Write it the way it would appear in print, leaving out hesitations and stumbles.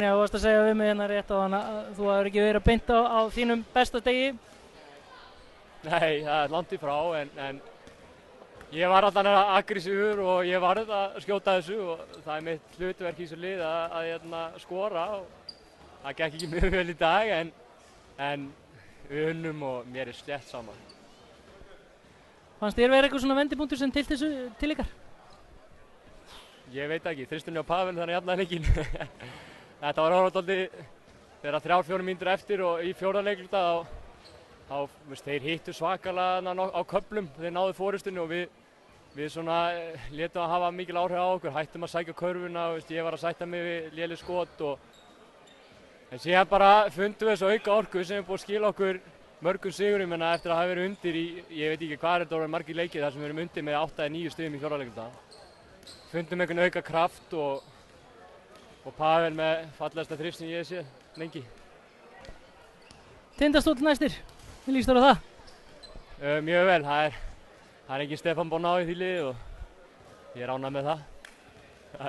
Já, þú varst að segja við mig hérna rétt á hann að þú hefur ekki verið beint á þínum besta degi. Nei, það er langt í frá, en ég var allan aggressífur og ég varð að skjóta þessu og það er mitt hlutverk í þessu lið að skora og það gekk ekki mjög vel í dag en við unnum og mér er slétt saman. Fannst þér vera eitthvað svona vendipunktur sem til ykkar? Ég veit ekki, þristurinn á Pavel þannig jafnaði leikinn. Þetta var orðið dálítið þegar 3-4 mínútur eftir og í fjórða leikluta þá þeir hittu svakalega á köflum, þeir náðu forystunni og við svona létum að hafa mikil áhrif á okkur, hættum að sækja körfuna og ég var að sætta mig við léleg skot en síðan bara fundum við þessu auka orku sem er búið að skila okkur mörgum sigurum en eftir að hafa verið undir í, ég veit ekki hvað þetta voru margir leikir þar sem við erum undir með 8-9 stigum í fjórða leikluta. Fundum einhvern auka kraft og Pavel með fallegasta þrif sem ég hef séð lengi. Tindastóll næstir, hvernig líst þér á það? Mjög vel, það er engin Stefán Bonná í því liði og ég er ánægður með það.